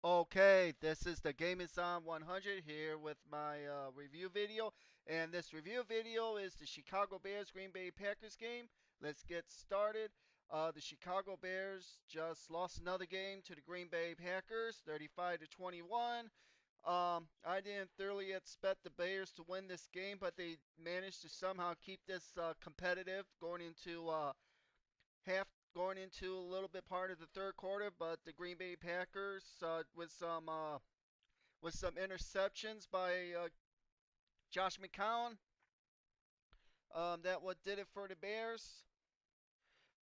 Okay, this is the Game is On 100 here with my review video. And this review video is the Chicago Bears Green Bay Packers game. Let's get started. The Chicago Bears just lost another game to the Green Bay Packers, 35 to 21. I didn't thoroughly expect the Bears to win this game, but they managed to somehow keep this competitive going into a little bit part of the third quarter, but the Green Bay Packers with some interceptions by Josh McCown, that what did it for the Bears.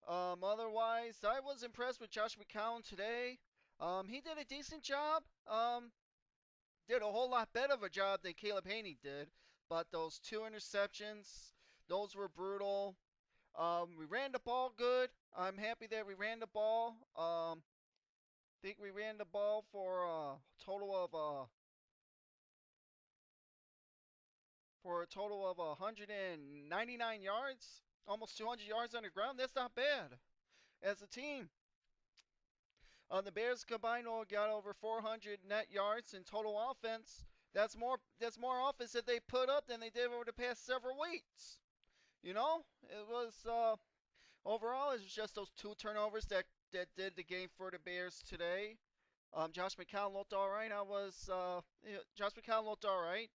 Otherwise, I was impressed with Josh McCown today. He did a decent job. Did a whole lot better of a job than Caleb Haney did, but those two interceptions, those were brutal. We ran the ball good. I'm happy that we ran the ball. Think we ran the ball for a total of 199 yards, almost 200 yards on the ground. That's not bad as a team. The Bears combined got over 400 net yards in total offense. That's more offense that they put up than they did over the past several weeks. You know, it was overall it was just those two turnovers that did the game for the Bears today. Josh McCown looked all right. Josh McCown looked all right,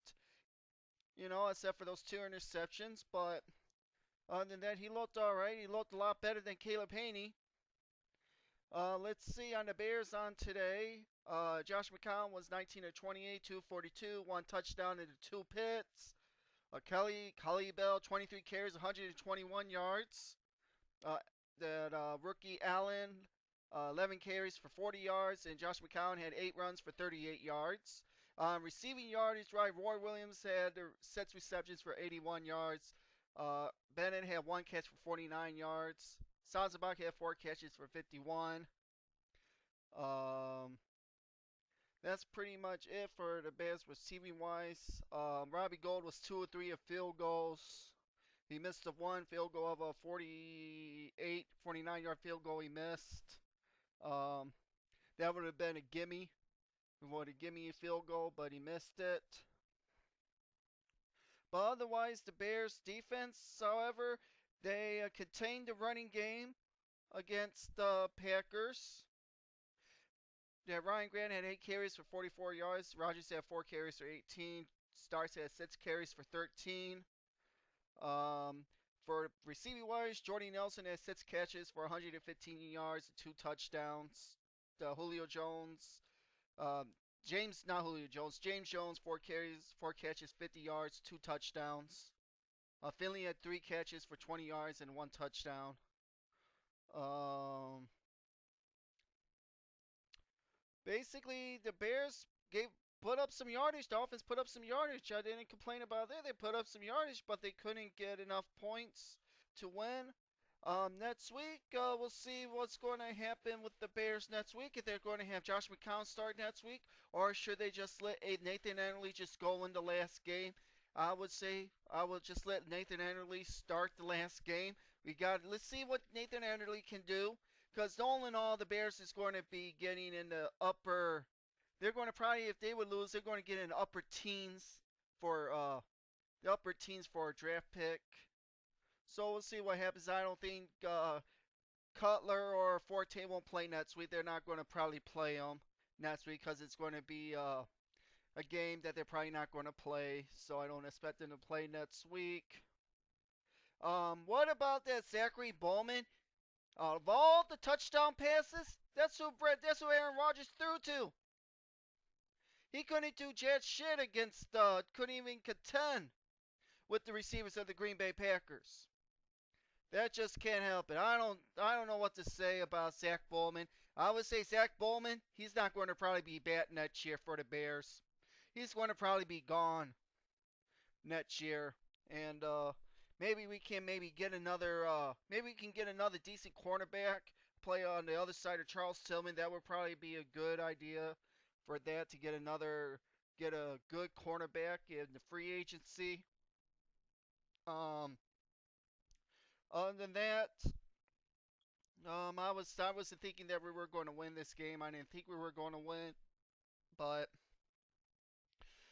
except for those two interceptions. But other than that, he looked all right. He looked a lot better than Caleb Haney. Let's see on the Bears on today. Josh McCown was 19 of 28, 242, one touchdown into two pits. Kelly Bell, 23 carries, 121 yards. Uh, that Rookie Allen, 11 carries for 40 yards, and Josh McCown had 8 runs for 38 yards. Receiving yardage, right? Roy Williams had six receptions for 81 yards. Bennett had one catch for 49 yards. Sanzabak had four catches for 51. Um, that's pretty much it for the Bears receiving wise. Robbie Gould was 2 or 3 of field goals. He missed the one field goal of a 49 yard field goal he missed. Um, that would have been a gimme. We would have gimme a field goal, but he missed it. But otherwise, the Bears' defense, however, they contained the running game against the Packers. Yeah, Ryan Grant had 8 carries for 44 yards. Rogers had 4 carries for 18. Starks had 6 carries for 13. Um, for receiving wise, Jordy Nelson had 6 catches for 115 yards and 2 touchdowns. Julio Jones, not Julio Jones, James Jones, 4 carries, 4 catches, 50 yards, 2 touchdowns. Finley had 3 catches for 20 yards and 1 touchdown. Um, Basically, the Bears gave put up some yardage. The offense put up some yardage. I didn't complain about that. They put up some yardage, but they couldn't get enough points to win. Next week, we'll see what's going to happen with the Bears next week. If they're going to have Josh McCown start next week, or should they just let Nathan Anderle just go in the last game? I would say I would just let Nathan Anderle start the last game. Let's see what Nathan Anderle can do. Because all in all, the Bears is going to be getting in the upper. They're going to probably, if they would lose, they're going to get in for the upper teens for a draft pick. So we'll see what happens. I don't think Cutler or Forte won't play next week. They're not going to probably play them next week because it's going to be a game that they're probably not going to play. So I don't expect them to play next week. What about that Zachary Bowman? Of all the touchdown passes, that's who Aaron Rodgers threw to. He couldn't do jack shit couldn't even contend with the receivers of the Green Bay Packers. That just can't help it. I don't know what to say about Zach Bowman. I would say Zach Bowman, he's not going to probably be batting next year for the Bears. He's going to probably be gone next year. And maybe we can get another decent cornerback play on the other side of Charles Tillman. That would probably be a good idea for that to get a good cornerback in the free agency. Um, Other than that, I was thinking that we were going to win this game. I didn't think we were going to win. But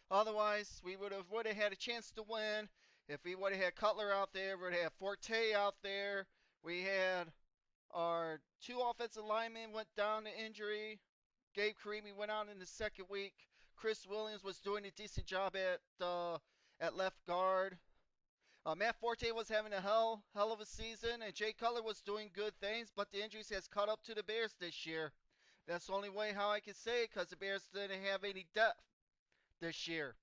otherwise, we would have had a chance to win if we would have had Cutler out there. We would have had Forte out there. We had our two offensive linemen went down to injury. Gabe Karimi went out in the second week. Chris Williams was doing a decent job at left guard. Matt Forte was having a hell of a season, and Jay Cutler was doing good things, but the injuries has caught up to the Bears this year. That's the only way how I can say it, because the Bears didn't have any depth this year.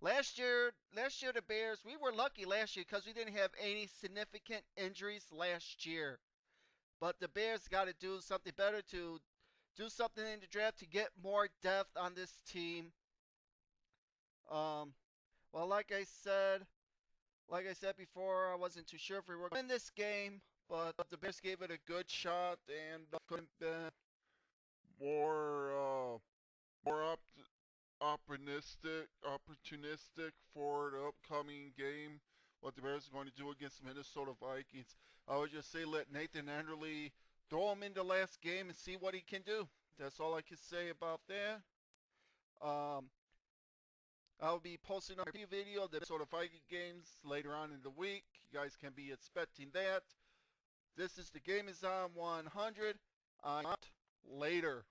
Last year the Bears, we were lucky last year because we didn't have any significant injuries last year. But the Bears got to do something better to do something in the draft to get more depth on this team. Um, well, like I said before, I wasn't too sure if we were going to win this game, but the Bears gave it a good shot and couldn't be more more opportunistic for the upcoming game. What the Bears are going to do against the Minnesota Vikings. I would just say let Nathan Anderle throw him in the last game and see what he can do. That's all I can say about that. Um, I'll be posting a review video of the Minnesota Viking games later on in the week. You guys can be expecting that. This is the Game is on 100. Later.